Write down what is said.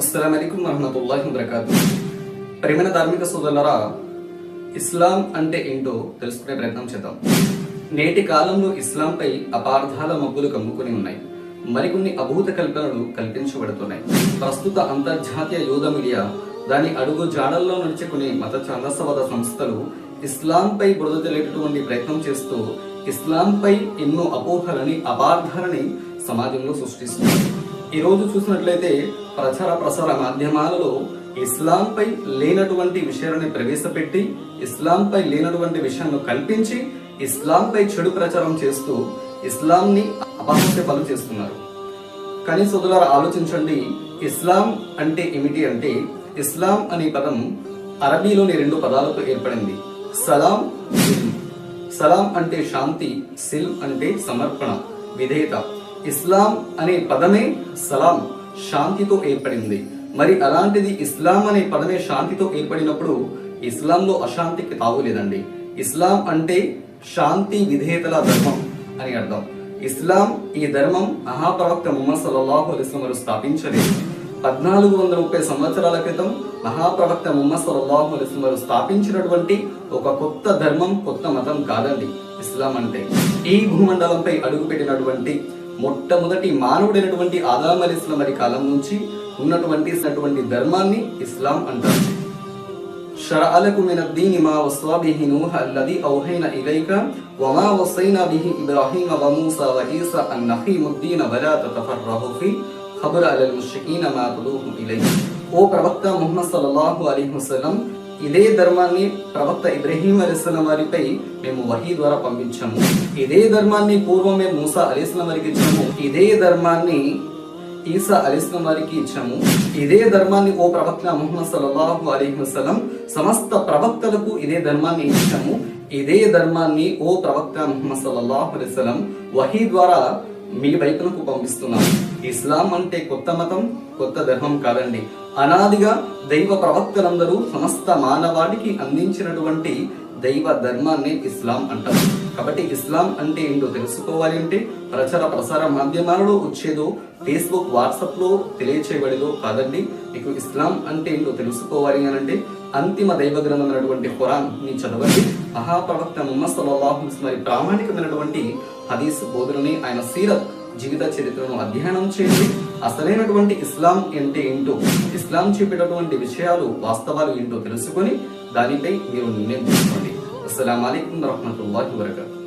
అస్సలాము అలైకుం వరహ్మతుల్లాహి వబరకాతుహు. ప్రియమైన ధార్మిక సోదరులారా, ఇస్లాం అంటే ఏంటో తెలుసుకునే ప్రయత్నం చేద్దాం. నేటి కాలంలో ఇస్లాంపై అపార్థాల మబ్బులు కమ్ముకుని ఉన్నాయి. మరికొన్ని అభూత కల్పనలు కల్పించబడుతున్నాయి. ప్రస్తుత అంతర్జాతీయ యూద మీడియా, దాని అడుగు జాడల్లో నడుచుకునే మత ఛాందసవాద సంస్థలు ఇస్లాంపై బురద తెలియటటువంటి ప్రయత్నం చేస్తూ ఇస్లాంపై ఎన్నో అపోహలని, అపార్థాలని సమాజంలో సృష్టిస్తున్నారు. ఈ రోజు చూసినట్లయితే ప్రచార ప్రసార మాధ్యమాలలో ఇస్లాంపై లేనటువంటి విషయాన్ని ప్రవేశపెట్టి, ఇస్లాంపై లేనటువంటి విషయాన్ని కల్పించి, ఇస్లాంపై చెడు ప్రచారం చేస్తూ ఇస్లాంని అపహాస్య పాలు చేస్తున్నారు. కానీ సోదరులారా, ఆలోచించండి, ఇస్లాం అంటే ఏమిటి అంటే, ఇస్లాం అనే పదం అరబీలోని రెండు పదాలతో ఏర్పడింది. సలాం, సిల్మ్. సలాం అంటే శాంతి, సిల్మ్ అంటే సమర్పణ, విధేయత. ఇస్లాం అనే పదమే సలాం, శాంతితో ఏర్పడింది. మరి అలాంటిది ఇస్లాం అనే పదమే శాంతితో ఏర్పడినప్పుడు ఇస్లాంలో అశాంతికి తావులేదండి. ఇస్లాం అంటే శాంతి, విధేయతల ధర్మం అని అర్థం. ఇస్లాం, ఈ ధర్మం మహాప్రవక్త ముహమ్మద్ సల్లల్లాహు అలైహి వసల్లం వారు స్థాపించలేదు. 1430 సంవత్సరాల క్రితం మహాప్రవక్త ముహమ్మద్ సల్లల్లాహు అలైహి వసల్లం వారు స్థాపించినటువంటి ఒక కొత్త ధర్మం, కొత్త మతం కాదండి ఇస్లాం అంటే. ఈ భూమండలంపై అడుగుపెట్టినటువంటి మొట్టమొదటి మానవుడైనటువంటి ఆదం అలైహిస్సలాం వారి కాలం నుంచి ఉన్నటువంటి ధర్మాన్ని ఇస్లాం అంటారు. షరఅలకుం మినద్ దీని మా వస్సా బిహి నూహ్ అల్లదీ ఔహైనా ఇలైక వమా వస్సైనా బిహి ఇబ్రాహీమ వ మూసా వ ఈసా అన్ నఖీముద్దీన వలా తతఫర్రహు ఫీ ఖబర అలల్ ముష్రికీన మా తదూహు ఇలైహి. ఓ ప్రవక్త ముహమ్మద్ సల్లల్లాహు అలైహి వసల్లం, ఇదే ధర్మాన్ని ప్రవక్త ఇబ్రాహీం అలైహిస్సలాం వారిపై మేము వహీ ద్వారా పంపించాము. ఇదే ధర్మాన్ని పూర్వమే మూసా అలైహిస్సలాం వారికి ఇచ్చాము. ఇదే ధర్మాన్ని ఈసా అలైహిస్సలాం వారికి ఇచ్చాము. ఇదే ధర్మాన్ని ఓ ప్రవక్త ముహమ్మద్ సల్లల్లాహు అలైహి వసల్లం సమస్త ప్రవక్తలకు ఇదే ధర్మాన్ని ఇచ్చాము. ఇదే ధర్మాన్ని ఓ ప్రవక్త ముహమ్మద్ సల్లల్లాహు అలైహి వసల్లం వహీ ద్వారా మీ వైపునకు పంపిస్తున్నాము. ఇస్లాం అంటే కొత్త మతం, కొత్త ధర్మం కాదండి. అనాదిగా దైవ ప్రవక్తలందరూ సమస్త మానవాడికి అందించినటువంటి దైవ ధర్మాన్ని ఇస్లాం అంటారు. కాబట్టి ఇస్లాం అంటే ఏంటో తెలుసుకోవాలి అంటే ప్రచార ప్రసార మాధ్యమాలలో వచ్చేదో, ఫేస్బుక్, వాట్సాప్ లో తెలియచేయబడేదో కాదండి. మీకు ఇస్లాం అంటే ఏంటో తెలుసుకోవాలి అని అంటే అంతిమ దైవ గ్రంథమైనటువంటి ఖురాన్ ని చదవండి. మహాప్రవక్త ముహమ్మద్ సల్లల్లాహు అలైహి వసల్లం ప్రామాణికమైనటువంటి హదీస్ బోధనని, ఆయన సీరత్ జీవిత చరిత్రను అధ్యయనం చేయండి. అసలైనటువంటి ఇస్లాం అంటే ఏంటో, ఇస్లాం చెప్పేటటువంటి విషయాలు, వాస్తవాలు ఏంటో తెలుసుకొని దానిపై మీరు నిర్ణయం తీసుకోండి. అస్సలాము అలైకుం వరహ్మతుల్లాహి వబరకాతుహు.